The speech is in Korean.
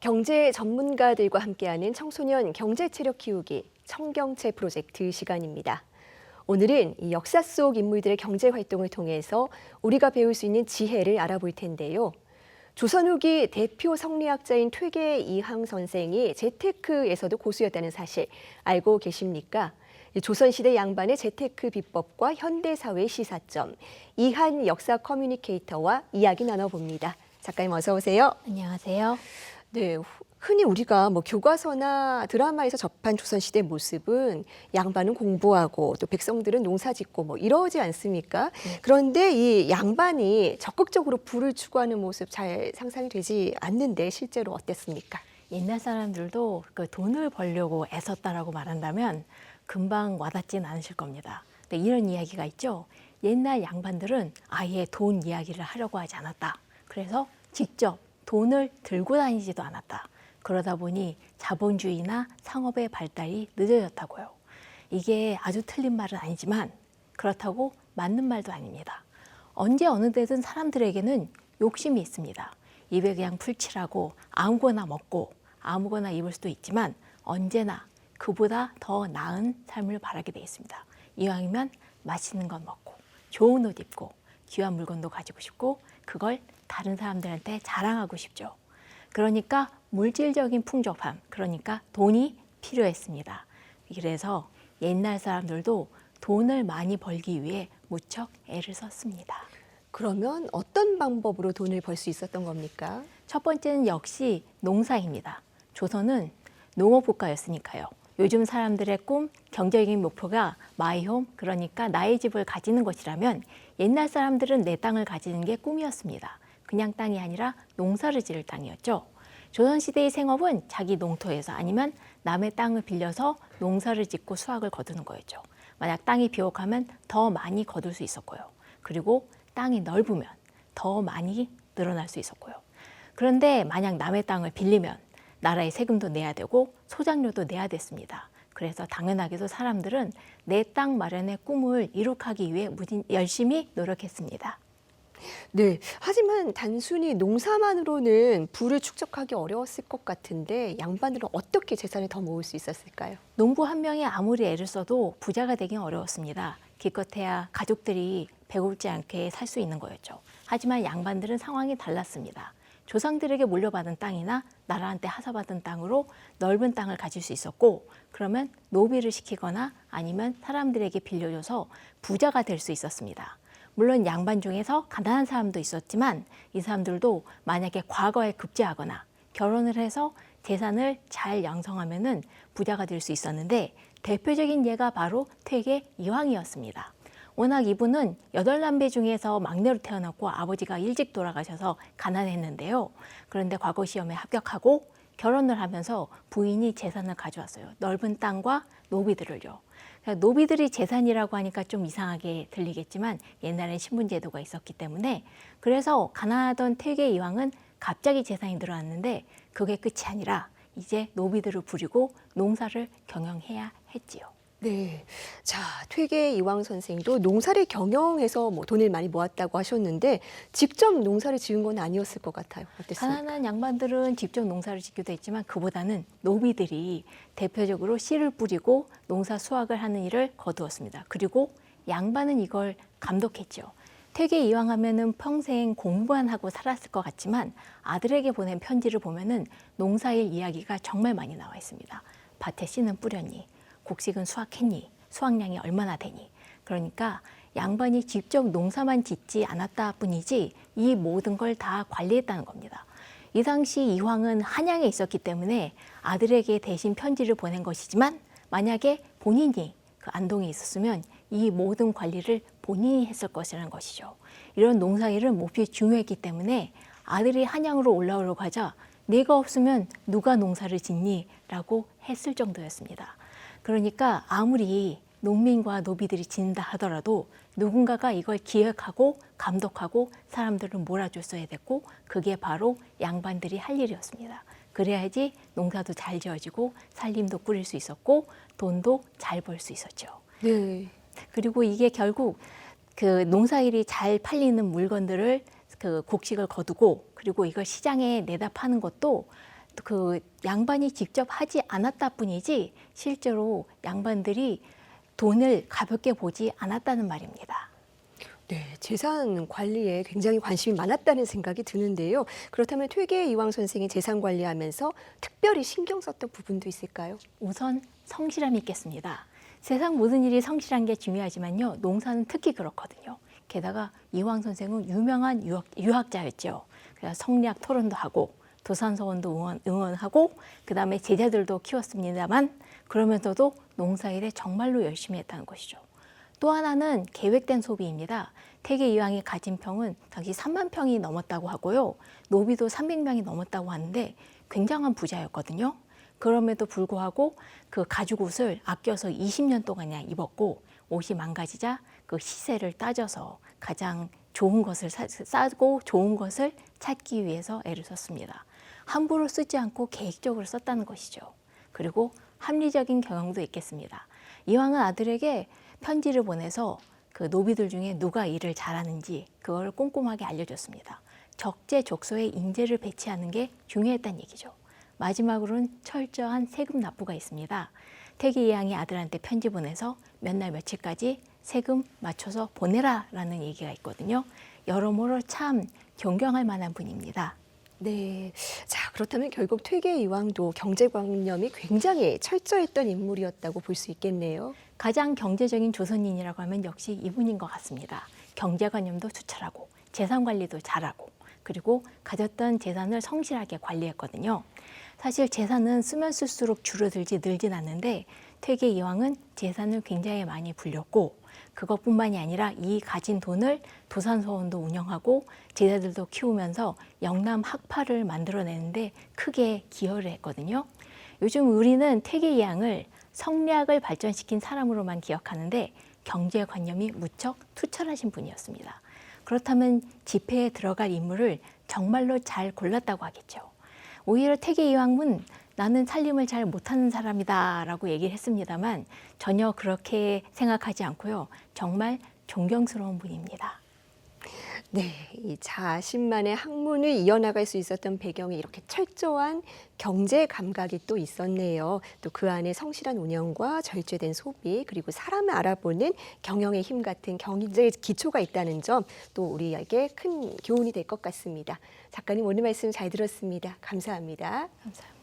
경제 전문가들과 함께하는 청소년 경제 체력 키우기 청경채 프로젝트 시간입니다. 오늘은 이 역사 속 인물들의 경제 활동을 통해서 우리가 배울 수 있는 지혜를 알아볼 텐데요. 조선 후기 대표 성리학자인 퇴계 이항 선생이 재테크에서도 고수였다는 사실 알고 계십니까? 조선시대 양반의 재테크 비법과 현대사회의 시사점, 이한 역사 커뮤니케이터와 이야기 나눠봅니다. 작가님 어서 오세요. 안녕하세요. 네, 흔히 우리가 교과서나 드라마에서 접한 조선시대 모습은 양반은 공부하고 또 백성들은 농사짓고 이러지 않습니까? 네. 그런데 이 양반이 적극적으로 부를 추구하는 모습 잘 상상이 되지 않는데 실제로 어땠습니까? 옛날 사람들도 그 돈을 벌려고 애썼다라고 말한다면 금방 와닿지는 않으실 겁니다. 근데 이런 이야기가 있죠. 옛날 양반들은 아예 돈 이야기를 하려고 하지 않았다. 그래서 직접 돈을 들고 다니지도 않았다. 그러다 보니 자본주의나 상업의 발달이 늦어졌다고요. 이게 아주 틀린 말은 아니지만 그렇다고 맞는 말도 아닙니다. 언제 어느 때든 사람들에게는 욕심이 있습니다. 입에 그냥 풀칠하고 아무거나 먹고 아무거나 입을 수도 있지만 언제나 그보다 더 나은 삶을 바라게 돼 있습니다. 이왕이면 맛있는 것 먹고 좋은 옷 입고 귀한 물건도 가지고 싶고 그걸 다른 사람들한테 자랑하고 싶죠. 그러니까 물질적인 풍족함, 그러니까 돈이 필요했습니다. 그래서 옛날 사람들도 돈을 많이 벌기 위해 무척 애를 썼습니다. 그러면 어떤 방법으로 돈을 벌 수 있었던 겁니까? 첫 번째는 역시 농사입니다. 조선은 농업국가였으니까요. 요즘 사람들의 꿈, 경제적인 목표가 마이홈, 그러니까 나의 집을 가지는 것이라면 옛날 사람들은 내 땅을 가지는 게 꿈이었습니다. 그냥 땅이 아니라 농사를 지을 땅이었죠. 조선시대의 생업은 자기 농토에서 아니면 남의 땅을 빌려서 농사를 짓고 수확을 거두는 거였죠. 만약 땅이 비옥하면 더 많이 거둘 수 있었고요. 그리고 땅이 넓으면 더 많이 늘어날 수 있었고요. 그런데 만약 남의 땅을 빌리면 나라에 세금도 내야 되고 소장료도 내야 됐습니다. 그래서 당연하게도 사람들은 내 땅 마련의 꿈을 이룩하기 위해 열심히 노력했습니다. 네, 하지만 단순히 농사만으로는 부를 축적하기 어려웠을 것 같은데 양반들은 어떻게 재산을 더 모을 수 있었을까요? 농부 한 명이 아무리 애를 써도 부자가 되긴 어려웠습니다. 기껏해야 가족들이 배고프지 않게 살 수 있는 거였죠. 하지만 양반들은 상황이 달랐습니다. 조상들에게 물려받은 땅이나 나라한테 하사받은 땅으로 넓은 땅을 가질 수 있었고 그러면 노비를 시키거나 아니면 사람들에게 빌려줘서 부자가 될 수 있었습니다. 물론 양반 중에서 가난한 사람도 있었지만 이 사람들도 만약에 과거에 급제하거나 결혼을 해서 재산을 잘 양성하면은 부자가 될 수 있었는데 대표적인 예가 바로 퇴계 이황이었습니다. 워낙 이분은 8남매 중에서 막내로 태어났고 아버지가 일찍 돌아가셔서 가난했는데요. 그런데 과거 시험에 합격하고 결혼을 하면서 부인이 재산을 가져왔어요. 넓은 땅과 노비들을요. 노비들이 재산이라고 하니까 좀 이상하게 들리겠지만 옛날엔 신분제도가 있었기 때문에 그래서 가난하던 퇴계 이황은 갑자기 재산이 늘어났는데 그게 끝이 아니라 이제 노비들을 부리고 농사를 경영해야 했지요. 네, 자 퇴계 이황 선생도 농사를 경영해서 돈을 많이 모았다고 하셨는데 직접 농사를 지은 건 아니었을 것 같아요. 어땠습니까? 가난한 양반들은 직접 농사를 짓기도 했지만 그보다는 노비들이 대표적으로 씨를 뿌리고 농사 수확을 하는 일을 거두었습니다. 그리고 양반은 이걸 감독했죠. 퇴계 이황하면은 평생 공부만 하고 살았을 것 같지만 아들에게 보낸 편지를 보면은 농사일 이야기가 정말 많이 나와 있습니다. 밭에 씨는 뿌렸니? 곡식은 수확했니? 수확량이 얼마나 되니? 그러니까 양반이 직접 농사만 짓지 않았다 뿐이지 이 모든 걸 다 관리했다는 겁니다. 이 당시 이황은 한양에 있었기 때문에 아들에게 대신 편지를 보낸 것이지만 만약에 본인이 그 안동에 있었으면 이 모든 관리를 본인이 했을 것이라는 것이죠. 이런 농사일은 몹시 중요했기 때문에 아들이 한양으로 올라오려고 하자 네가 없으면 누가 농사를 짓니? 라고 했을 정도였습니다. 그러니까 아무리 농민과 노비들이 짓는다 하더라도 누군가가 이걸 기획하고 감독하고 사람들을 몰아줬어야 됐고 그게 바로 양반들이 할 일이었습니다. 그래야지 농사도 잘 지어지고 살림도 꾸릴 수 있었고 돈도 잘 벌 수 있었죠. 네. 그리고 이게 결국 그 농사일이 잘 팔리는 물건들을 그 곡식을 거두고 그리고 이걸 시장에 내다 파는 것도 그 양반이 직접 하지 않았다 뿐이지 실제로 양반들이 돈을 가볍게 보지 않았다는 말입니다. 네, 재산 관리에 굉장히 관심이 많았다는 생각이 드는데요. 그렇다면 퇴계 이황 선생이 재산 관리하면서 특별히 신경 썼던 부분도 있을까요? 우선 성실함이 있겠습니다. 세상 모든 일이 성실한 게 중요하지만요. 농사는 특히 그렇거든요. 게다가 이황 선생은 유명한 유학자였죠. 그래서 성리학 토론도 하고 도산서원도 응원하고 그다음에 제자들도 키웠습니다만 그러면서도 농사일에 정말로 열심히 했다는 것이죠. 또 하나는 계획된 소비입니다. 퇴계 이황이 가진 평은 당시 3만 평이 넘었다고 하고요. 노비도 300명이 넘었다고 하는데 굉장한 부자였거든요. 그럼에도 불구하고 그 가죽 옷을 아껴서 20년 동안이나 입었고 옷이 망가지자 그 시세를 따져서 가장 좋은 것을 싸고 좋은 것을 찾기 위해서 애를 썼습니다. 함부로 쓰지 않고 계획적으로 썼다는 것이죠. 그리고 합리적인 경영도 있겠습니다. 이황은 아들에게 편지를 보내서 그 노비들 중에 누가 일을 잘하는지 그걸 꼼꼼하게 알려줬습니다. 적재적소에 인재를 배치하는 게 중요했다는 얘기죠. 마지막으로는 철저한 세금 납부가 있습니다. 퇴계 이황이 아들한테 편지 보내서 몇 날 며칠까지 세금 맞춰서 보내라라는 얘기가 있거든요. 여러모로 참 존경할 만한 분입니다. 네. 자, 그렇다면 결국 퇴계 이황도 경제관념이 굉장히 철저했던 인물이었다고 볼 수 있겠네요. 가장 경제적인 조선인이라고 하면 역시 이분인 것 같습니다. 경제관념도 투철하고 재산관리도 잘하고 그리고 가졌던 재산을 성실하게 관리했거든요. 사실 재산은 쓰면 쓸수록 줄어들지 늘진 않는데 퇴계 이황은 재산을 굉장히 많이 불렸고 그것뿐만이 아니라 이 가진 돈을 도산서원도 운영하고 제자들도 키우면서 영남 학파를 만들어내는데 크게 기여를 했거든요. 요즘 우리는 퇴계 이황을 성리학을 발전시킨 사람으로만 기억하는데 경제관념이 무척 투철하신 분이었습니다. 그렇다면 집회에 들어갈 인물을 정말로 잘 골랐다고 하겠죠. 오히려 퇴계 이황은 나는 살림을 잘 못하는 사람이다 라고 얘기를 했습니다만 전혀 그렇게 생각하지 않고요. 정말 존경스러운 분입니다. 네, 이 자신만의 학문을 이어나갈 수 있었던 배경에 이렇게 철저한 경제 감각이 또 있었네요. 또 그 안에 성실한 운영과 절제된 소비 그리고 사람을 알아보는 경영의 힘 같은 경제 기초가 있다는 점 또 우리에게 큰 교훈이 될 것 같습니다. 작가님 오늘 말씀 잘 들었습니다. 감사합니다. 감사합니다.